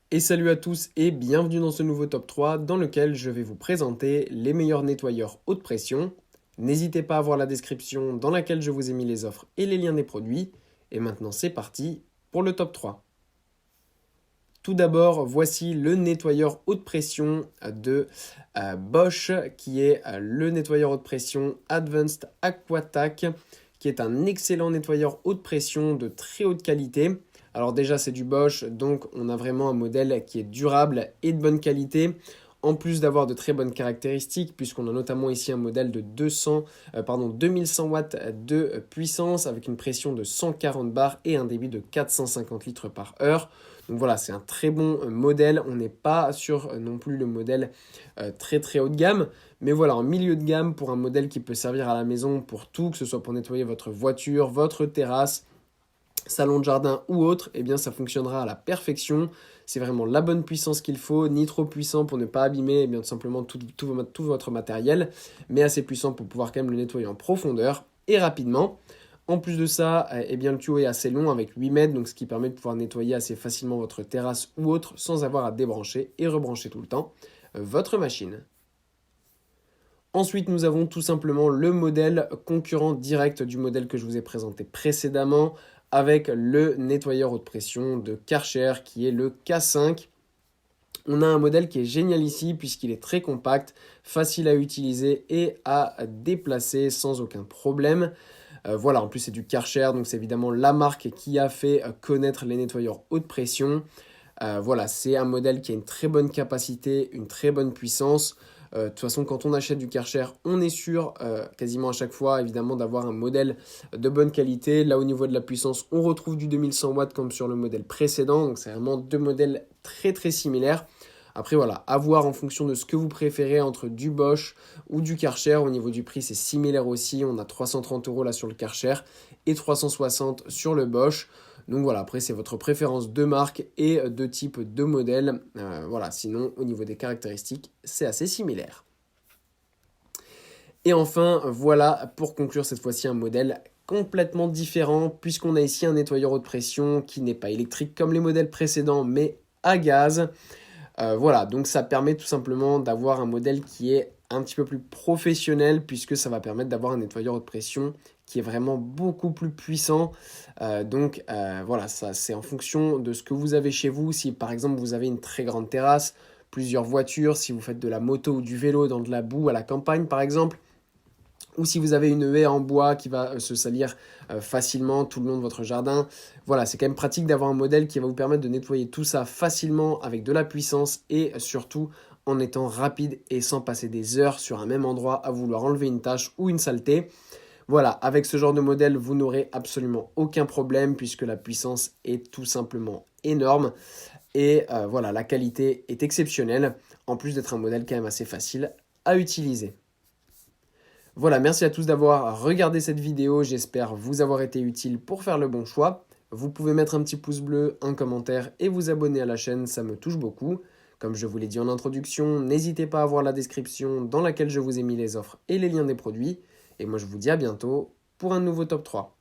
Et salut à tous et bienvenue dans ce nouveau top 3 dans lequel je vais vous présenter les meilleurs nettoyeurs haute pression. N'hésitez pas à voir la description dans laquelle je vous ai mis les offres et les liens des produits. Et maintenant c'est parti pour le top 3. Tout d'abord, voici le nettoyeur haute pression de Bosch qui est le nettoyeur haute pression Advanced Aquatac qui est un excellent nettoyeur haute pression de très haute qualité. Alors déjà c'est du Bosch, donc on a vraiment un modèle qui est durable et de bonne qualité, en plus d'avoir de très bonnes caractéristiques, puisqu'on a notamment ici un modèle de 2100 watts de puissance avec une pression de 140 bars et un débit de 450 litres par heure. Donc voilà, c'est un très bon modèle. On n'est pas sur non plus le modèle très très haut de gamme. Mais voilà, en milieu de gamme pour un modèle qui peut servir à la maison pour tout, que ce soit pour nettoyer votre voiture, votre terrasse, salon de jardin ou autre, eh bien ça fonctionnera à la perfection. C'est vraiment la bonne puissance qu'il faut, ni trop puissant pour ne pas abîmer tout simplement tout votre matériel, mais assez puissant pour pouvoir quand même le nettoyer en profondeur et rapidement. En plus de ça, eh bien, le tuyau est assez long avec 8 mètres, donc ce qui permet de pouvoir nettoyer assez facilement votre terrasse ou autre sans avoir à débrancher et rebrancher tout le temps votre machine. Ensuite, nous avons tout simplement le modèle concurrent direct du modèle que je vous ai présenté précédemment avec le nettoyeur haute pression de Karcher qui est le K5. On a un modèle qui est génial ici puisqu'il est très compact, facile à utiliser et à déplacer sans aucun problème. Voilà, en plus c'est du Karcher, donc c'est évidemment la marque qui a fait connaître les nettoyeurs haute pression. Voilà, c'est un modèle qui a une très bonne capacité, une très bonne puissance. De toute façon, quand on achète du Karcher, on est sûr quasiment à chaque fois, évidemment, d'avoir un modèle de bonne qualité. Là, au niveau de la puissance, on retrouve du 2100 watts comme sur le modèle précédent. Donc, c'est vraiment deux modèles très, très similaires. Après, voilà, à voir en fonction de ce que vous préférez entre du Bosch ou du Karcher. Au niveau du prix, c'est similaire aussi. On a 330 € là sur le Karcher et 360 sur le Bosch. Donc voilà, après c'est votre préférence de marque et de type de modèle. Voilà, sinon au niveau des caractéristiques, c'est assez similaire. Et enfin, voilà, pour conclure cette fois-ci un modèle complètement différent, puisqu'on a ici un nettoyeur haute pression qui n'est pas électrique comme les modèles précédents, mais à gaz. Voilà, donc ça permet tout simplement d'avoir un modèle qui est un petit peu plus professionnel puisque ça va permettre d'avoir un nettoyeur haute pression qui est vraiment beaucoup plus puissant. Voilà, ça c'est en fonction de ce que vous avez chez vous. Si par exemple vous avez une très grande terrasse, plusieurs voitures, si vous faites de la moto ou du vélo dans de la boue à la campagne par exemple, ou si vous avez une haie en bois qui va se salir facilement tout le long de votre jardin. Voilà, c'est quand même pratique d'avoir un modèle qui va vous permettre de nettoyer tout ça facilement avec de la puissance et surtout en étant rapide et sans passer des heures sur un même endroit à vouloir enlever une tache ou une saleté. Voilà, avec ce genre de modèle, vous n'aurez absolument aucun problème puisque la puissance est tout simplement énorme et voilà, la qualité est exceptionnelle en plus d'être un modèle quand même assez facile à utiliser. Voilà, merci à tous d'avoir regardé cette vidéo, j'espère vous avoir été utile pour faire le bon choix. Vous pouvez mettre un petit pouce bleu, un commentaire et vous abonner à la chaîne, ça me touche beaucoup. Comme je vous l'ai dit en introduction, n'hésitez pas à voir la description dans laquelle je vous ai mis les offres et les liens des produits. Et moi je vous dis à bientôt pour un nouveau top 3.